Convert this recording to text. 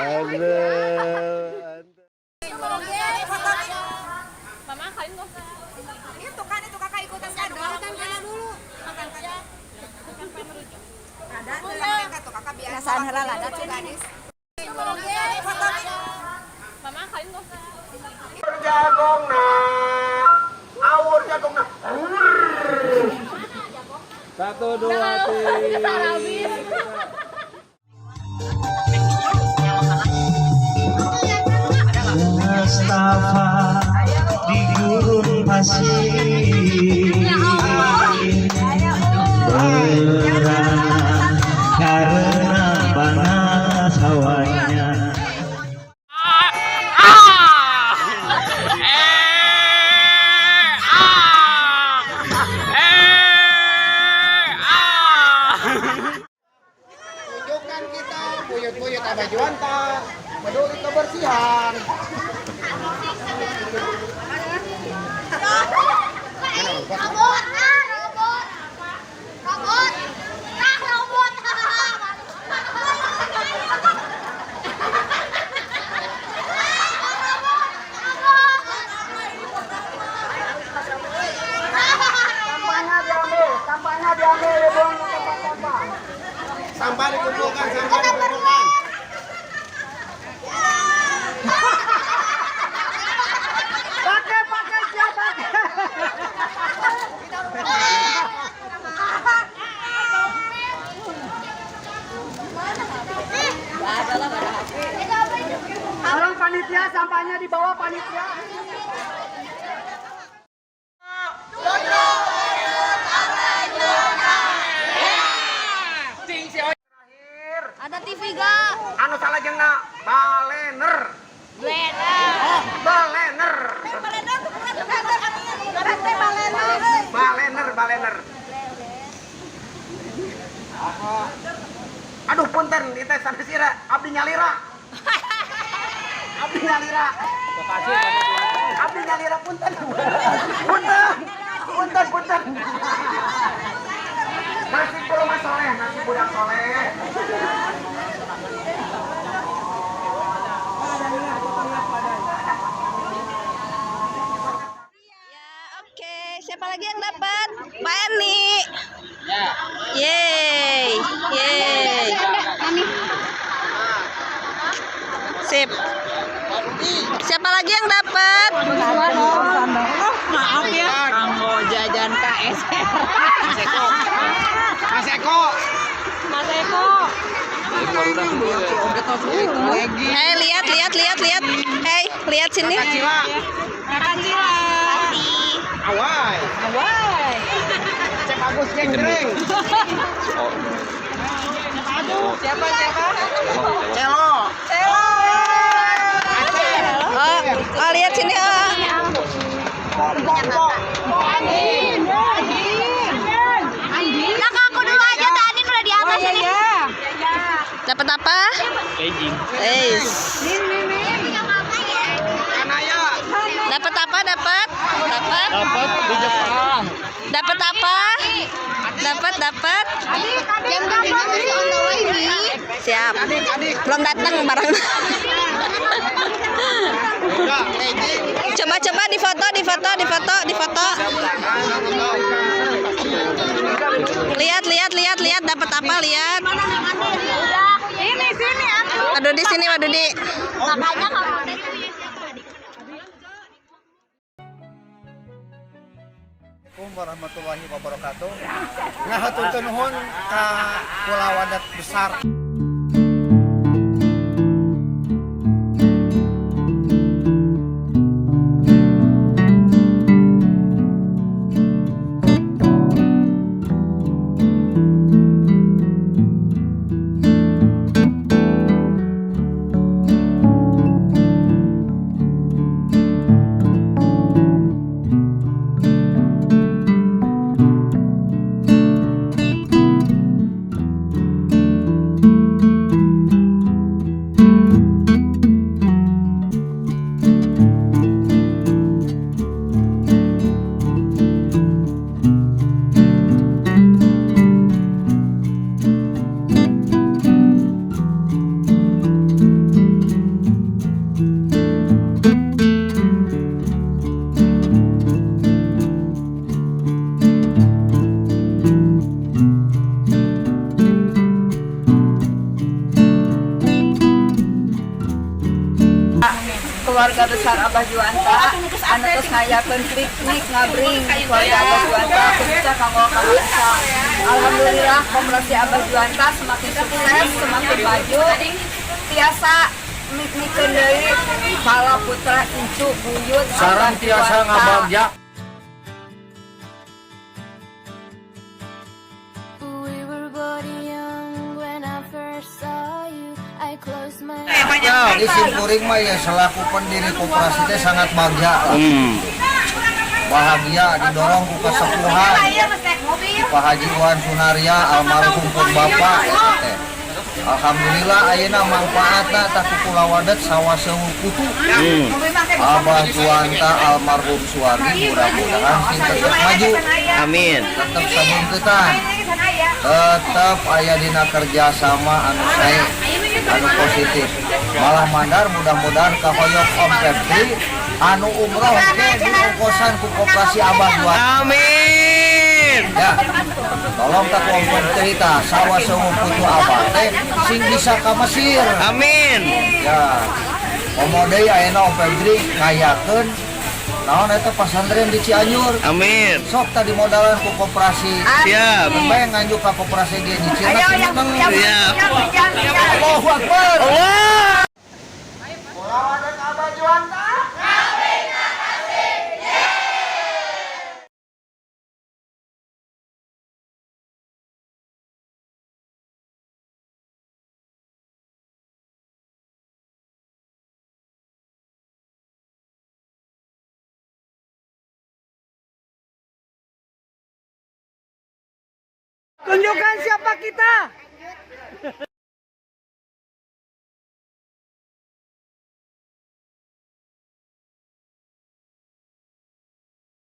Aduh. Mama kalian kok? Itu kan itu kakak ikutan kan dulu. Ada tuh kakak biasa. Perasaan halal ada tuh gadis. Mama kalian kok? Jagongna, awur jagongna. 1, 2, 3. Mustafa di gurun pasir berana karena panas hawanya. Tunjukkan kita buyut-buyut Abah Juanta, peduli kebersihan. Sampahnya diambil, dibuang ke tempat sampah. Sampah dikumpulkan. Pakai siapa? Tolong panitia, sampahnya dibawa panitia. Ada TV gak? Anu salah jengna balener. Blender. Balener. Balener. Aduh punten di tes sana sira abdi nyalira. Abdi nyalira punten. Punten. Nasi kurma soleh, nasi budak soleh. Oke, siapa lagi yang dapat? Pak Erni. Yeay. Sip. Siapa lagi yang dapat? Maaf ya. Kamu jajan KSR. Mas Eko. Hei, lihat. Hei, lihat sini. Awai. Cek Agus Gengreng. Siapa? Celo. Oh, lihat sini. Kakak aku dulu aja, tadi udah di atas ini. Dapat apa? Aging. Kanaya. Dapat apa? Dapat Dapat di Jepang. Dapat apa? Dapat. Siap. Belum datang barang. Coba di foto. Lihat dapat apa, lihat. Ini sini aku. Aduh di sini, waduh di. Makanya kamu Assalamualaikum warahmatullahi wabarakatuh. Ngahaturkeun nuhun ka Pulau Adat Besar. keluarga besar Abah Juanta anu tos ngayakeun piknik ngabring keluarga Abah Juanta khususnya kanggo kalansa. Alhamdulillah koperasi Abah Juanta semakin sukses, semakin maju. Tiasa mikmikeun deui kala putra incu buyut Sarang tiasa ngabagja. Jadi simpuring mah ya selaku pendiri koperasi teh sangat bangga lah. Bahagia didorong ku kasepuhan Pak Haji Wan Sunaria almarhum pun bapak teh. Alhamdulillah ayeuna manfaatna tak kula wadet sawah sewu kutu. Abah Juanta almarhum Suwardi mudah-mudahan sing tetep maju. Amin. Tetep sabungkeutan. Tetep aya dina kerjasama anu sae anu positif. Malah mandar mudah-mudahan kahoyong Om Pepri anu umroh ke diongkosan ku koperasi Abah Juanta. Amin. Ya, tolong tak kompon cerita sawah sewu putu Abah teh sing bisa ka Mesir. Amin. Ya, komodei ayeuna Om Pepri ngayakeun naon eta pasantren di Cianjur. Amin. Sok tadi modalan ku koperasi. Siap. Bayang nganjuk ka koperasi ge nyicilna seneng. Siap. Allahu Akbar. Allah. Lawanan Abah Juanta. Tunjukkan siapa kita.